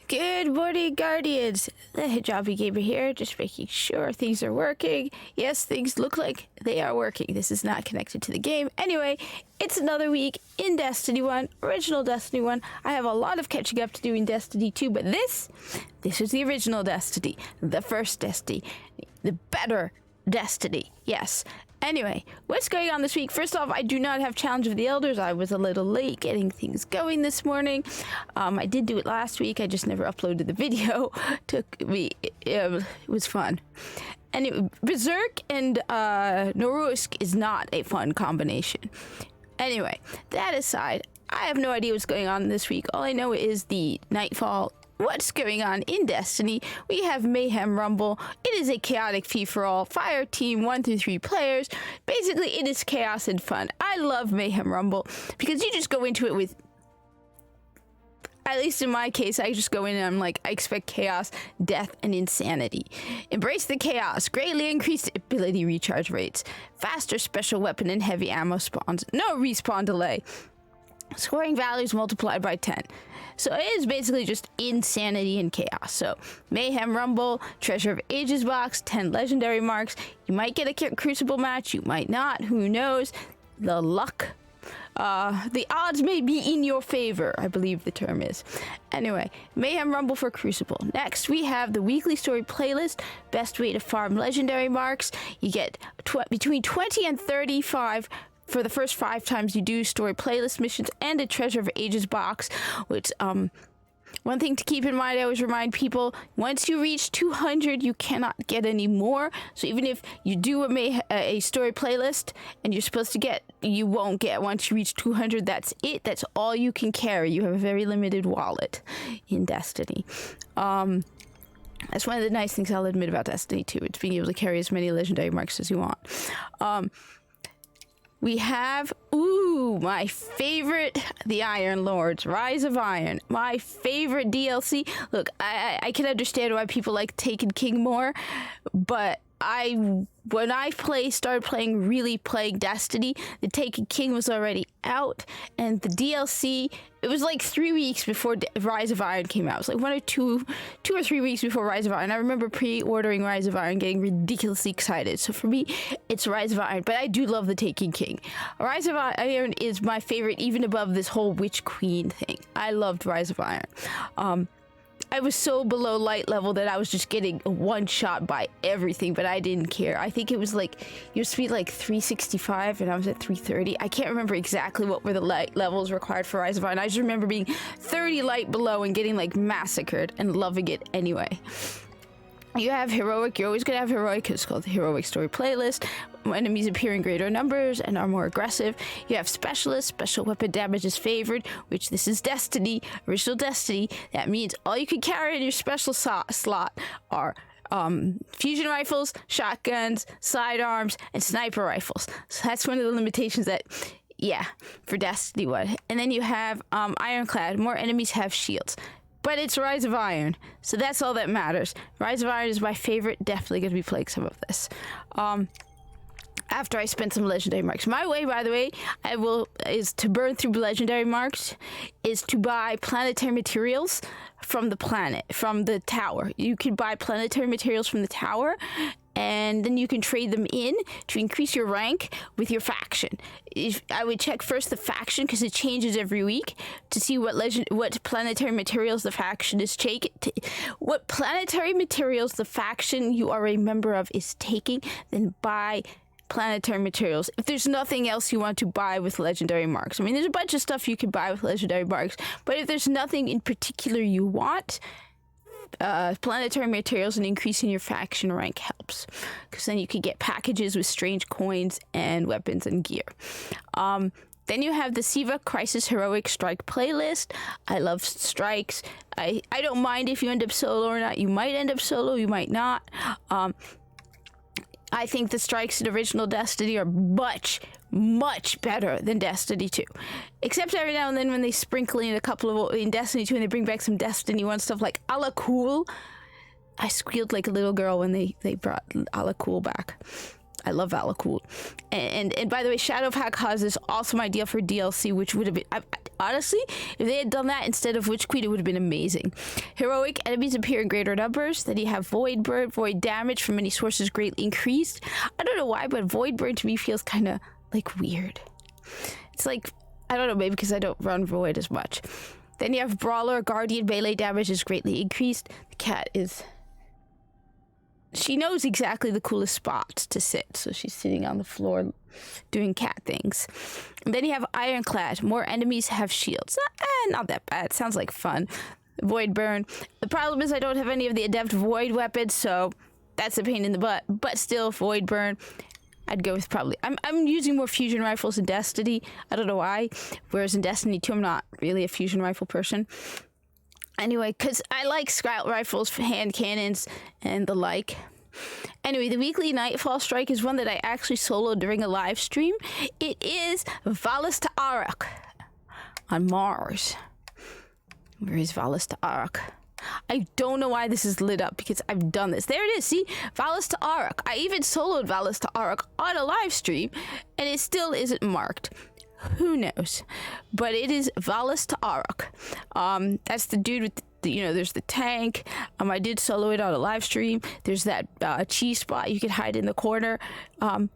Good morning, Guardians. The Hijabi Gamer here, just making sure things are working. Yes, things look like they are working. This is not connected to the game. Anyway, it's another week in Destiny 1, original Destiny 1. I have a lot of catching up to do in Destiny 2, but this is the original Destiny, the first Destiny, the better Destiny. Yes. Anyway, what's going on this week? First off, I do not have Challenge of the Elders. I was a little late getting things going this morning. I did do it last week. I just never uploaded the video. It was fun. And Berserk and Norusk is not a fun combination. Anyway, that aside, I have no idea what's going on this week. All I know is the Nightfall. What's going on in Destiny? We have Mayhem Rumble. It is a chaotic free-for-all. Fire team 1 through 3 players. Basically, it is chaos and fun. I love Mayhem Rumble because you just go into it with, at least in my case, I just go in and I'm like, I expect chaos, death, and insanity. Embrace the chaos. Greatly increased ability recharge rates. Faster special weapon and heavy ammo spawns. No respawn delay. Scoring values multiplied by 10. So it is basically just insanity and chaos. So Mayhem Rumble, Treasure of Ages box, 10 legendary marks. You might get a Crucible match, you might not, who knows. The luck. The odds may be in your favor, I believe the term is. Anyway, Mayhem Rumble for Crucible. Next, we have the weekly story playlist, best way to farm legendary marks. You get between 20 and 35 for the first 5 times you do story playlist missions, and a Treasure of Ages box, which, one thing to keep in mind, I always remind people, once you reach 200, you cannot get any more. So even if you do a story playlist and you're supposed to get, you won't get once you reach 200. That's it. That's all you can carry. You have a very limited wallet in Destiny. That's one of the nice things I'll admit about Destiny 2. It's being able to carry as many legendary marks as you want. We have, my favorite, the Iron Lords, Rise of Iron, my favorite DLC. Look, I can understand why people like Taken King more, but when I started playing Destiny, the Taken King was already out, and the DLC, it was like 3 weeks before Rise of Iron came out. It was like 2 or 3 weeks before Rise of Iron. I remember pre-ordering Rise of Iron, getting ridiculously excited. So for me, it's Rise of Iron, but I do love the Taken King. Rise of Iron is my favorite, even above this whole Witch Queen thing. I loved Rise of Iron. I was so below light level that I was just getting one shot by everything, but I didn't care. I think it was like, your speed like 365 and I was at 330. I can't remember exactly what were the light levels required for Rise of Iron. I just remember being 30 light below and getting like massacred and loving it anyway. You have Heroic. You're always going to have Heroic because it's called the Heroic Story Playlist. Enemies appear in greater numbers and are more aggressive. You have Specialist. Special weapon damage is favored, which this is Destiny, original Destiny. That means all you can carry in your special slot are fusion rifles, shotguns, sidearms, and sniper rifles. So that's one of the limitations that, for Destiny 1. And then you have Ironclad. More enemies have shields. But it's Rise of Iron, so that's all that matters. Rise of Iron is my favorite. Definitely going to be playing some of this. After I spend some legendary marks. My way, by the way, is to burn through legendary marks, is to buy planetary materials from the planet, from the tower. You can buy planetary materials from the tower, and then you can trade them in to increase your rank with your faction. I would check first the faction because it changes every week to see what planetary materials the faction is taking. What planetary materials the faction you are a member of is taking, then buy planetary materials. If there's nothing else you want to buy with legendary marks. I mean, there's a bunch of stuff you can buy with legendary marks, but if there's nothing in particular you want, planetary materials and increasing your faction rank helps, because then you can get packages with strange coins and weapons and gear. Then you have the Siva Crisis Heroic Strike playlist. I love strikes. I don't mind if you end up solo or not. You might end up solo, you might not. I think the strikes in original Destiny are much better than Destiny 2. Except every now and then when they sprinkle in a couple of, in Destiny 2, and they bring back some Destiny 1 stuff like a la cool. I squealed like a little girl when they brought a la cool back. I love Valakul. And by the way, Shadow of Hakaz is also my deal for DLC, which would have been... honestly, if they had done that instead of Witch Queen, it would have been amazing. Heroic enemies appear in greater numbers. Then you have Void Burn. Void damage from many sources greatly increased. I don't know why, but Void Burn to me feels kind of like weird. It's like, I don't know, maybe because I don't run Void as much. Then you have Brawler. Guardian melee damage is greatly increased. The cat is... she knows exactly the coolest spots to sit, so she's sitting on the floor doing cat things. And then you have Ironclad. More enemies have shields. Not that bad. Sounds like fun. Void Burn. The problem is I don't have any of the adept Void weapons, so that's a pain in the butt. But still, Void Burn. I'd go with probably... I'm using more fusion rifles in Destiny. I don't know why. Whereas in Destiny 2, I'm not really a fusion rifle person. Anyway, because I like scout rifles, hand cannons, and the like. Anyway, the weekly Nightfall strike is one that I actually soloed during a live stream. It is Vallis to Arak on Mars. Where is Vallis to Arak? I don't know why this is lit up because I've done this. There it is. See? Vallis to Arak. I even soloed Vallis to Arak on a live stream and it still isn't marked. Who knows? But it is Vallis to Arak. That's the dude with there's the tank. I did solo it on a live stream. There's that cheese spot you can hide in the corner. I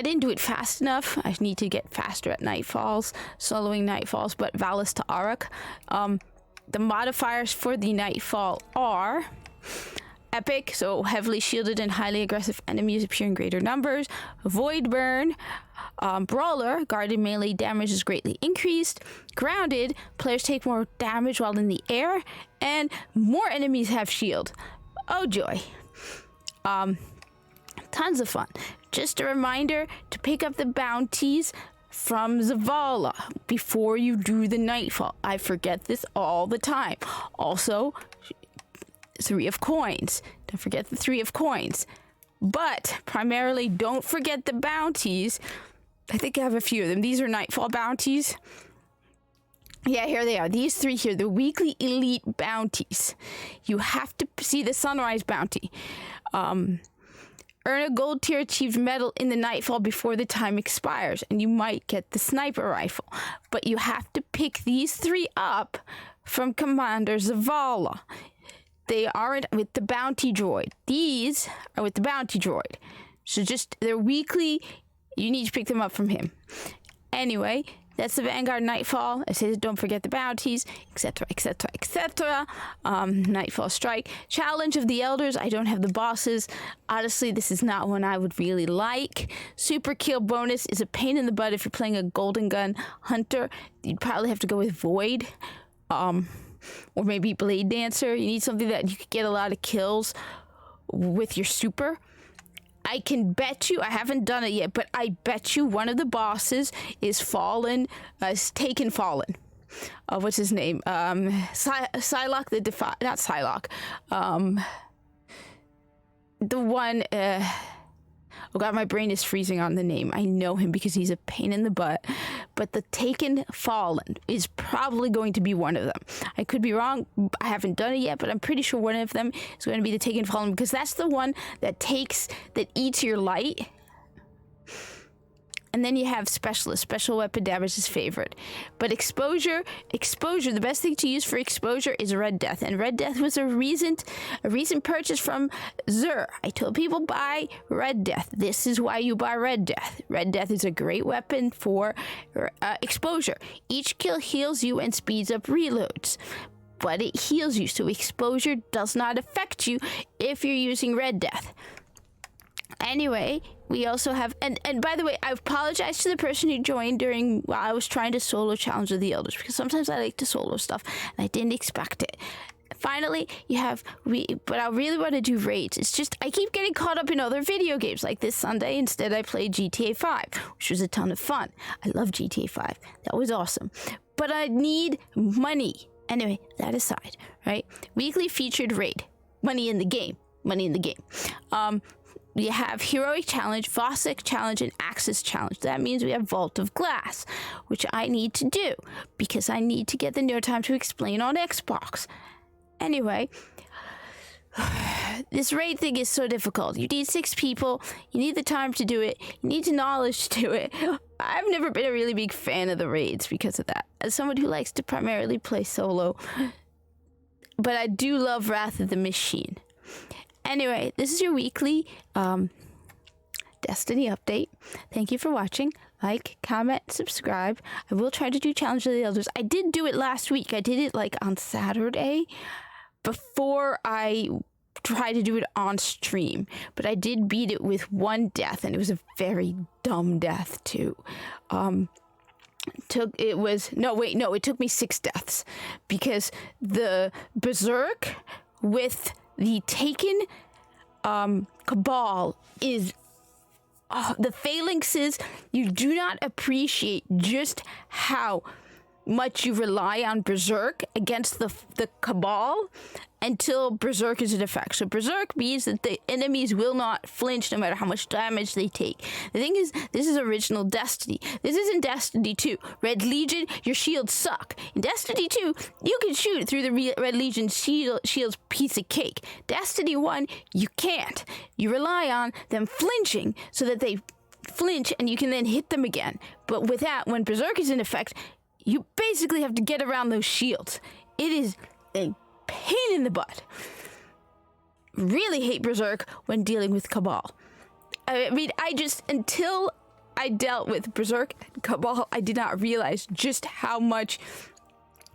didn't do it fast enough. I need to get faster at Nightfalls, soloing Nightfalls, but Vallis to Arak. The modifiers for the Nightfall are Epic, so heavily shielded and highly aggressive enemies appear in greater numbers. Void Burn. Brawler, guarded melee damage is greatly increased. Grounded, players take more damage while in the air. And more enemies have shield. Oh joy. Tons of fun. Just a reminder to pick up the bounties from Zavala before you do the Nightfall. I forget this all the time. Also, 3 of coins. Don't forget the 3 of coins. But primarily, don't forget the bounties. I think I have a few of them. These are Nightfall bounties. Yeah, here they are. These 3 here, the weekly elite bounties. You have to see the Sunrise bounty. Earn a gold tier achieved medal in the Nightfall before the time expires, and you might get the sniper rifle. But you have to pick these 3 up from Commander Zavala. They aren't with the bounty droid. These are with the bounty droid. So they're weekly. You need to pick them up from him. Anyway, that's the Vanguard Nightfall. I say don't forget the bounties, etc., etc., etc. Nightfall Strike. Challenge of the Elders. I don't have the bosses. Honestly, this is not one I would really like. Super kill bonus is a pain in the butt if you're playing a Golden Gun Hunter. You'd probably have to go with Void. Or maybe Blade Dancer. You need something that you could get a lot of kills with your super. I can bet you, I haven't done it yet, but I bet you one of the bosses is Fallen, is Taken Fallen. What's his name? Psylocke the not Psylocke. The one, oh god, my brain is freezing on the name. I know him because he's a pain in the butt. But the Taken Fallen is probably going to be one of them. I could be wrong. I haven't done it yet, but I'm pretty sure one of them is going to be the Taken Fallen because that's the one that eats your light. And then you have Specialist. Special weapon damage is favored. But exposure, the best thing to use for exposure is Red Death. And Red Death was a recent purchase from Zur. I told people buy Red Death. This is why you buy Red Death. Red Death is a great weapon for exposure. Each kill heals you and speeds up reloads. But it heals you, so exposure does not affect you if you're using Red Death. Anyway, we also have, and by the way, I apologize to the person who joined while I was trying to solo Challenge of the Elders, because sometimes I like to solo stuff, and I didn't expect it. Finally, you have, but I really want to do raids. It's just, I keep getting caught up in other video games, like this Sunday, instead I played GTA 5, which was a ton of fun. I love GTA 5. That was awesome. But I need money. Anyway, that aside, right? Weekly featured raid. Money in the game. We have Heroic Challenge, Vossic Challenge, and Axis Challenge. That means we have Vault of Glass, which I need to do because I need to get the No Time to Explain on Xbox. Anyway, this raid thing is so difficult. You need 6 people. You need the time to do it. You need the knowledge to do it. I've never been a really big fan of the raids because of that. As someone who likes to primarily play solo. But I do love Wrath of the Machine. Anyway, this is your weekly Destiny update. Thank you for watching. Like, comment, subscribe. I will try to do Challenge of the Elders. I did do it last week. I did it like on Saturday before I tried to do it on stream. But I did beat it with 1 death, and it was a very dumb death too. It took me 6 deaths because the Berserk with the Taken Cabal is the phalanxes. You do not appreciate just how much you rely on Berserk against the Cabal until Berserk is in effect. So Berserk means that the enemies will not flinch no matter how much damage they take. The thing is, this is original Destiny. This isn't Destiny 2. Red Legion, your shields suck. In Destiny 2, you can shoot through the Red Legion shield's piece of cake. Destiny 1, you can't. You rely on them flinching so that they flinch and you can then hit them again. But with that, when Berserk is in effect, you basically have to get around those shields. It is a pain in the butt. Really hate Berserk when dealing with Cabal. I mean, until I dealt with Berserk and Cabal, I did not realize just how much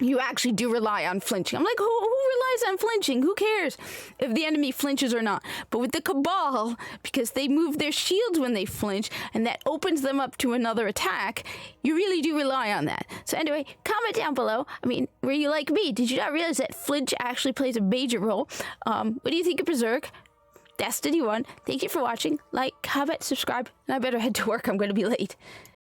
you actually do rely on flinching. I'm like, who relies on flinching? Who cares if the enemy flinches or not? But with the Cabal, because they move their shields when they flinch, and that opens them up to another attack, you really do rely on that. So anyway, comment down below. I mean, were you like me? Did you not realize that flinch actually plays a major role? What do you think of Berserk? Destiny 1. Thank you for watching. Like, comment, subscribe, and I better head to work. I'm going to be late.